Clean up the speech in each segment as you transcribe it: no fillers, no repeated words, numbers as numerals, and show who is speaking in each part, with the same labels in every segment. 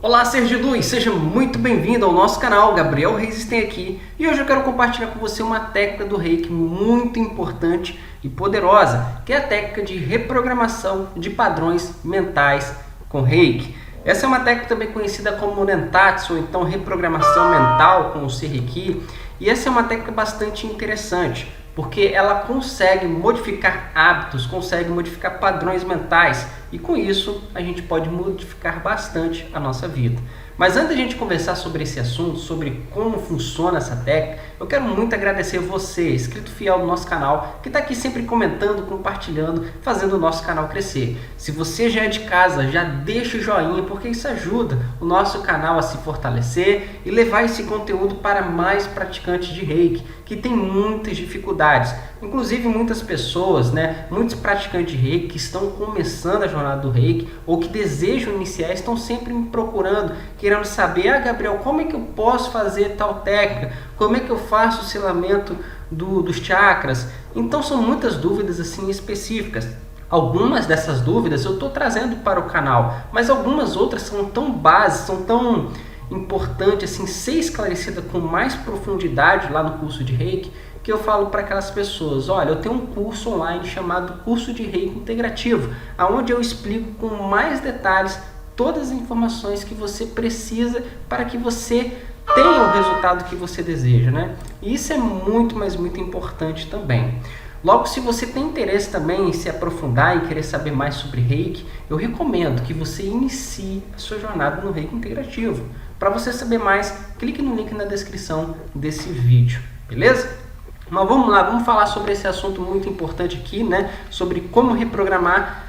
Speaker 1: Olá, ser de luz, seja muito bem-vindo ao nosso canal. Gabriel Reis tem aqui e hoje eu quero compartilhar com você uma técnica do Reiki muito importante e poderosa, que é a técnica de reprogramação de padrões mentais com Reiki. Essa é uma técnica também conhecida como Nentatsu, ou então reprogramação mental com o Reiki, e essa é uma técnica bastante interessante, porque ela consegue modificar hábitos, consegue modificar padrões mentais e com isso a gente pode modificar bastante a nossa vida. Mas antes de a gente conversar sobre esse assunto, sobre como funciona essa técnica, eu quero muito agradecer você, inscrito fiel do nosso canal, que está aqui sempre comentando, compartilhando, fazendo o nosso canal crescer. Se você já é de casa, já deixa o joinha, porque isso ajuda o nosso canal a se fortalecer e levar esse conteúdo para mais praticantes de Reiki, que tem muitas dificuldades. Inclusive muitas pessoas, muitos praticantes de Reiki que estão começando a jornada do Reiki ou que desejam iniciar, estão sempre me procurando, querendo saber, Gabriel, como é que eu posso fazer tal técnica? Como é que eu faço o selamento dos chakras? Então são muitas dúvidas assim específicas. Algumas dessas dúvidas eu estou trazendo para o canal, mas algumas outras são tão básicas, são tão importantes assim, ser esclarecida com mais profundidade lá no curso de Reiki, que eu falo para aquelas pessoas, olha, eu tenho um curso online chamado Curso de Reiki Integrativo, onde eu explico com mais detalhes todas as informações que você precisa para que você tenha o resultado que você deseja, E isso é muito, mas muito importante também. Logo, se você tem interesse também em se aprofundar e querer saber mais sobre Reiki, eu recomendo que você inicie a sua jornada no Reiki Integrativo. Para você saber mais, clique no link na descrição desse vídeo, beleza? Mas vamos lá, vamos falar sobre esse assunto muito importante aqui, sobre como reprogramar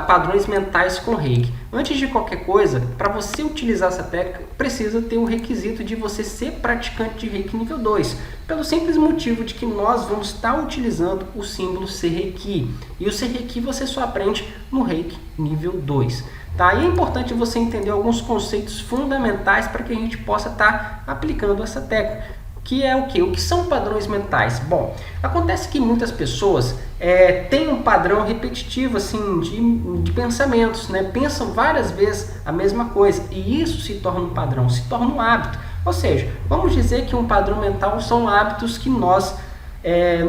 Speaker 1: padrões mentais com Reiki. Antes de qualquer coisa, para você utilizar essa técnica, precisa ter o requisito de você ser praticante de Reiki nível 2, pelo simples motivo de que nós vamos estar utilizando o símbolo Reiki. E o Reiki você só aprende no Reiki nível 2. Tá? E é importante você entender alguns conceitos fundamentais para que a gente possa estar aplicando essa técnica. Que é o quê? O que são padrões mentais? Bom, acontece que muitas pessoas têm um padrão repetitivo assim, de pensamentos, Pensam várias vezes a mesma coisa e isso se torna um padrão, se torna um hábito. Ou seja, vamos dizer que um padrão mental são hábitos que nós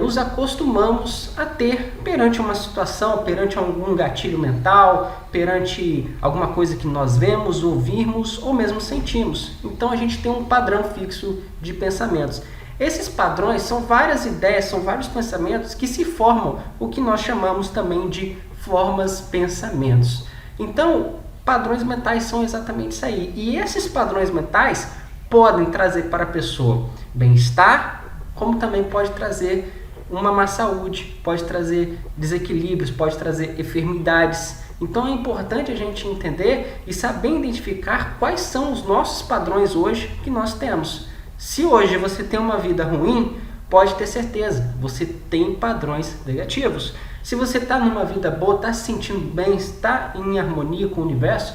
Speaker 1: nos acostumamos a ter perante uma situação, perante algum gatilho mental, perante alguma coisa que nós vemos, ouvimos ou mesmo sentimos. Então a gente tem um padrão fixo de pensamentos. Esses padrões são várias ideias, são vários pensamentos que se formam o que nós chamamos também de formas-pensamentos. Então, padrões mentais são exatamente isso aí. E esses padrões mentais podem trazer para a pessoa bem-estar, como também pode trazer uma má saúde, pode trazer desequilíbrios, pode trazer enfermidades. Então é importante a gente entender e saber identificar quais são os nossos padrões hoje que nós temos. Se hoje você tem uma vida ruim, pode ter certeza, você tem padrões negativos. Se você está numa vida boa, está se sentindo bem, está em harmonia com o universo,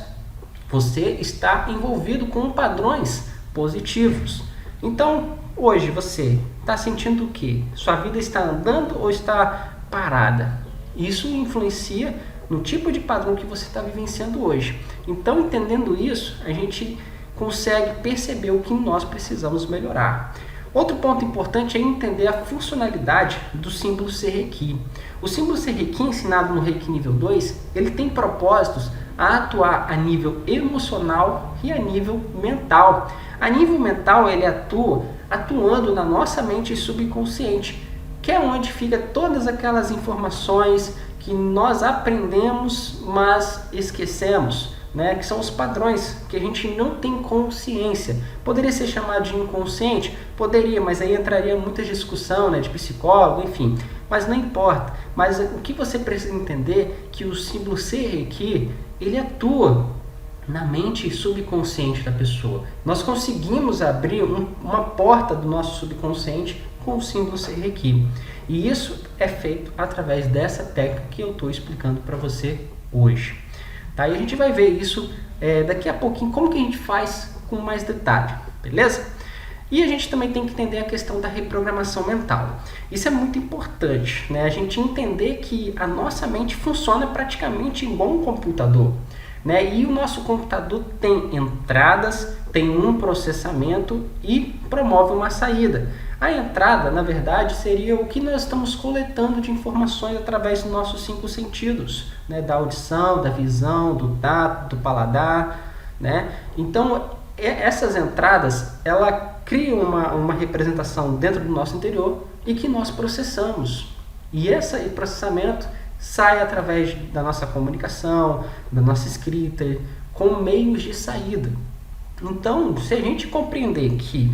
Speaker 1: você está envolvido com padrões positivos. Então, hoje você está sentindo o quê? Sua vida está andando ou está parada? Isso influencia no tipo de padrão que você está vivenciando hoje. Então, entendendo isso, a gente consegue perceber o que nós precisamos melhorar. Outro ponto importante é entender a funcionalidade do símbolo Reiki. O símbolo Reiki, ensinado no Reiki nível 2, ele tem propósitos a atuar a nível emocional e a nível mental. A nível mental, ele atua atuando na nossa mente subconsciente, que é onde fica todas aquelas informações que nós aprendemos, mas esquecemos, que são os padrões que a gente não tem consciência. Poderia ser chamado de inconsciente? Poderia, mas aí entraria muita discussão, de psicólogo, enfim. Mas não importa. Mas o que você precisa entender é que o símbolo Reiki, ele atua na mente subconsciente da pessoa. Nós conseguimos abrir uma porta do nosso subconsciente com o símbolo Reiki. E isso é feito através dessa técnica que eu estou explicando para você hoje. Tá? E a gente vai ver isso daqui a pouquinho, como que a gente faz com mais detalhe, beleza? E a gente também tem que entender a questão da reprogramação mental. Isso é muito importante, A gente entender que a nossa mente funciona praticamente igual um computador. né? E o nosso computador tem entradas, tem um processamento e promove uma saída. A entrada, na verdade, seria o que nós estamos coletando de informações através dos nossos 5 sentidos, né? Da audição, da visão, do tato, do paladar, né? Então, essas entradas, ela cria uma representação dentro do nosso interior e que nós processamos. E esse processamento sai através da nossa comunicação, da nossa escrita, com meios de saída. Então, se a gente compreender que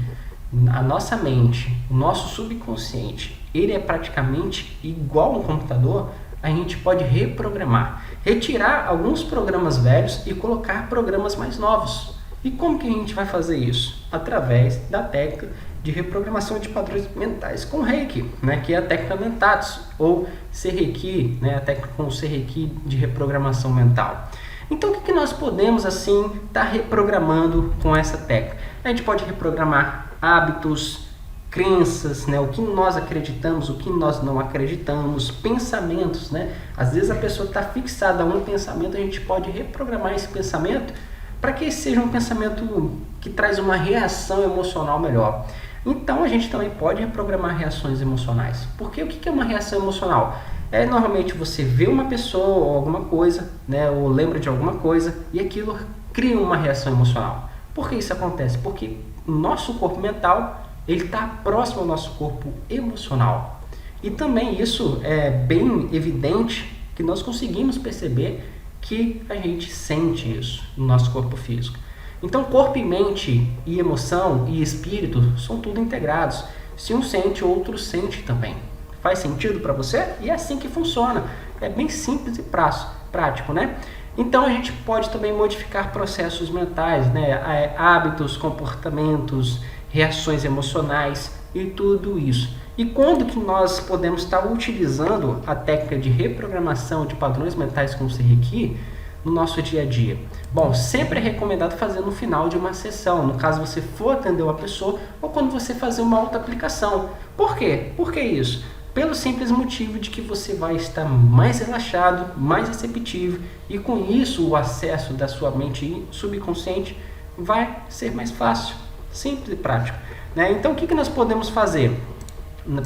Speaker 1: a nossa mente, o nosso subconsciente, ele é praticamente igual a um computador, a gente pode reprogramar, retirar alguns programas velhos e colocar programas mais novos. E como que a gente vai fazer isso? Através da técnica de reprogramação de padrões mentais com Reiki, né, que é a técnica Mentatsu, ou Seireki, né, a técnica com Seireki de reprogramação mental. Então, o que nós podemos, assim, estar reprogramando com essa técnica? A gente pode reprogramar hábitos, crenças, né, o que nós acreditamos, o que nós não acreditamos, pensamentos, né? Às vezes a pessoa está fixada a um pensamento, a gente pode reprogramar esse pensamento para que seja um pensamento que traz uma reação emocional melhor. Então, a gente também pode reprogramar reações emocionais. Porque o que é uma reação emocional? Normalmente você vê uma pessoa ou alguma coisa, né, ou lembra de alguma coisa, e aquilo cria uma reação emocional. Por que isso acontece? Porque o nosso corpo mental ele está próximo ao nosso corpo emocional. E também isso é bem evidente que nós conseguimos perceber que a gente sente isso no nosso corpo físico. Então, corpo e mente, e emoção e espírito são tudo integrados. Se um sente, o outro sente também. Faz sentido para você? E é assim que funciona. É bem simples e prático, né? Então, a gente pode também modificar processos mentais, né? Hábitos, comportamentos, reações emocionais e tudo isso. E quando que nós podemos estar utilizando a técnica de reprogramação de padrões mentais com o Seireki no nosso dia a dia? Bom, sempre é recomendado fazer no final de uma sessão, no caso você for atender uma pessoa ou quando você fazer uma autoaplicação. Por quê? Por que isso? Pelo simples motivo de que você vai estar mais relaxado, mais receptivo e com isso o acesso da sua mente subconsciente vai ser mais fácil, simples e prático, né? Então o que nós podemos fazer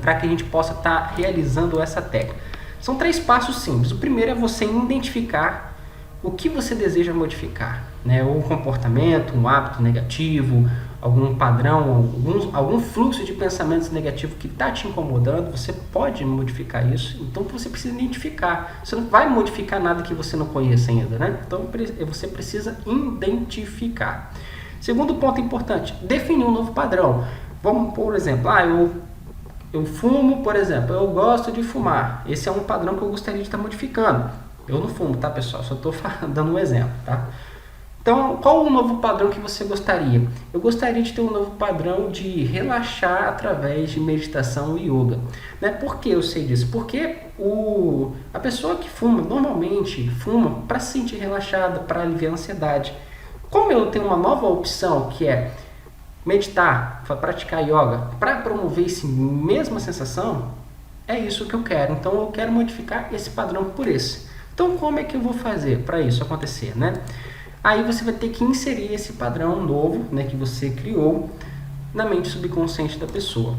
Speaker 1: para que a gente possa estar realizando essa técnica? São 3 passos simples. O primeiro é você identificar o que você deseja modificar, né? Um comportamento, um hábito negativo, algum padrão, algum fluxo de pensamentos negativos que está te incomodando, você pode modificar isso. Então você precisa identificar. Você não vai modificar nada que você não conheça ainda, né? Então você precisa identificar. Segundo ponto importante, definir um novo padrão. Vamos, por exemplo, eu fumo, por exemplo, eu gosto de fumar. Esse é um padrão que eu gostaria de estar modificando. Eu não fumo, tá, pessoal? Só estou dando um exemplo, tá? Então, qual o novo padrão que você gostaria? Eu gostaria de ter um novo padrão de relaxar através de meditação e yoga, né? Por que eu sei disso? Porque a pessoa que fuma, normalmente fuma para se sentir relaxada, para aliviar a ansiedade. Como eu tenho uma nova opção que é meditar, praticar yoga, para promover essa mesma sensação, é isso que eu quero. Então eu quero modificar esse padrão por esse. Então como é que eu vou fazer para isso acontecer, né? Aí você vai ter que inserir esse padrão novo, né, que você criou na mente subconsciente da pessoa.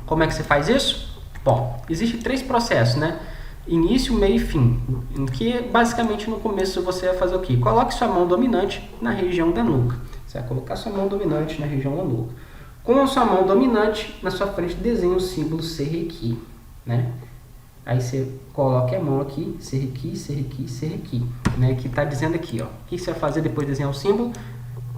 Speaker 1: Como é que você faz isso? Bom, existem 3 processos, né? Início, meio e fim, em que basicamente no começo você vai fazer o quê? Coloque sua mão dominante na região da nuca. Você vai colocar sua mão dominante na região da nuca. Com a sua mão dominante, na sua frente desenhe o símbolo Seireki, né? Aí você coloca a mão aqui, Seireki, Seireki, Seireki, né? Que está dizendo aqui, ó. O que você vai fazer depois de desenhar o símbolo?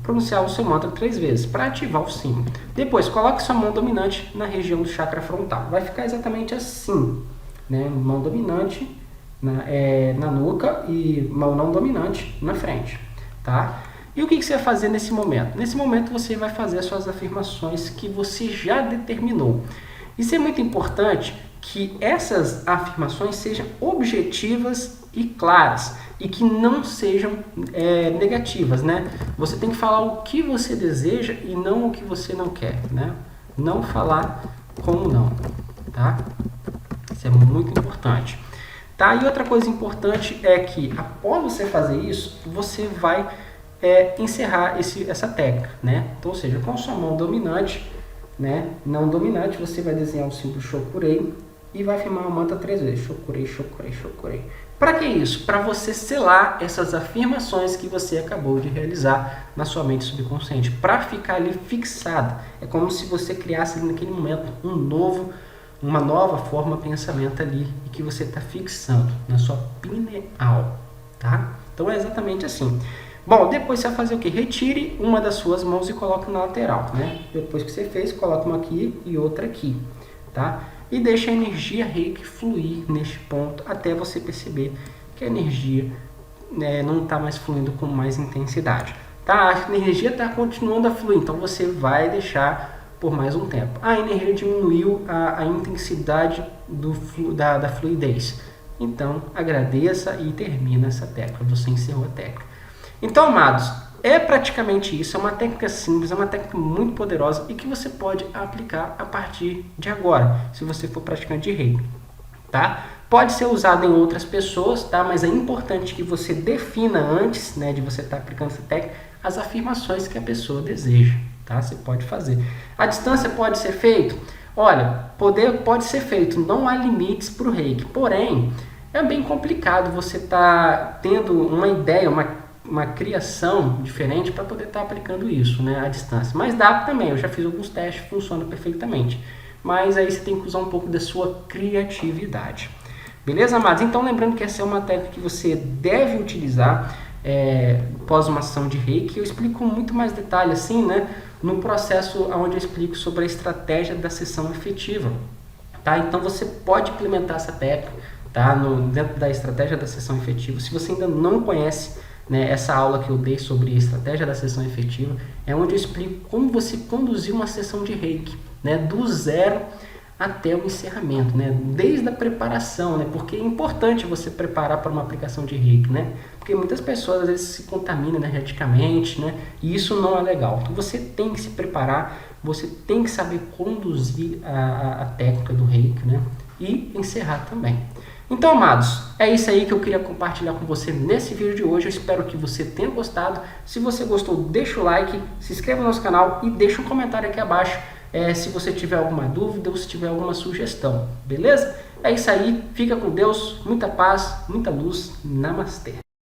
Speaker 1: Pronunciar o seu mantra 3 vezes, para ativar o símbolo. Depois, coloque sua mão dominante na região do chakra frontal. Vai ficar exatamente assim, né? Mão dominante na nuca e mão não dominante na frente, tá? E o que você vai fazer nesse momento? Nesse momento você vai fazer as suas afirmações que você já determinou. Isso é muito importante, que essas afirmações sejam objetivas e claras e que não sejam negativas, né? Você tem que falar o que você deseja e não o que você não quer, né? Não falar como não, tá? Isso é muito importante. tá? E outra coisa importante é que após você fazer isso, você vai encerrar essa técnica, né? Então, ou seja, com a sua mão dominante, né? Não dominante, você vai desenhar o símbolo Shokurei e vai firmar o mantra 3 vezes. Shokurei, Shokurei, Shokurei. Para que isso? Para você selar essas afirmações que você acabou de realizar na sua mente subconsciente, para ficar ali fixado. É como se você criasse ali naquele momento uma nova forma de pensamento ali e que você está fixando na sua pineal, tá? Então é exatamente assim. Bom, depois você vai fazer o que? Retire uma das suas mãos e coloque na lateral, né? Depois que você fez, coloca uma aqui e outra aqui, tá? E deixa a energia reiki fluir neste ponto até você perceber que a energia não está mais fluindo com mais intensidade, tá? A energia está continuando a fluir, então você vai deixar por mais um tempo. A energia diminuiu a intensidade da fluidez. Então, agradeça e termina essa técnica. Você encerrou a técnica. Então, amados, é praticamente isso. É uma técnica simples, é uma técnica muito poderosa e que você pode aplicar a partir de agora, se você for praticante de reiki, tá? Pode ser usado em outras pessoas, tá? Mas é importante que você defina antes, né, de você estar aplicando essa técnica, as afirmações que a pessoa deseja, tá? Você pode fazer. A distância pode ser feito? Olha, pode ser feito, não há limites para o reiki, porém, é bem complicado você estar tendo uma ideia, uma criação diferente para poder estar aplicando isso, né, à distância. Mas dá também, eu já fiz alguns testes, funciona perfeitamente. Mas aí você tem que usar um pouco da sua criatividade. Beleza, amados? Então, lembrando que essa é uma técnica que você deve utilizar após uma sessão de reiki. Eu explico com muito mais detalhe, assim, né, no processo onde eu explico sobre a estratégia da sessão efetiva. Tá? Então, você pode implementar essa técnica, tá, dentro da estratégia da sessão efetiva. Se você ainda não conhece, né, essa aula que eu dei sobre a estratégia da sessão efetiva, é onde eu explico como você conduzir uma sessão de reiki, né, do zero até o encerramento, né, desde a preparação, né, porque é importante você preparar para uma aplicação de reiki, né, porque muitas pessoas às vezes se contaminam energeticamente, né, e isso não é legal. Então você tem que se preparar, você tem que saber conduzir a técnica do reiki, né, e encerrar também. Então, amados, é isso aí que eu queria compartilhar com você nesse vídeo de hoje. Eu espero que você tenha gostado. Se você gostou, deixa o like, se inscreva no nosso canal e deixa um comentário aqui abaixo se você tiver alguma dúvida ou se tiver alguma sugestão, beleza? É isso aí, fica com Deus, muita paz, muita luz, namastê.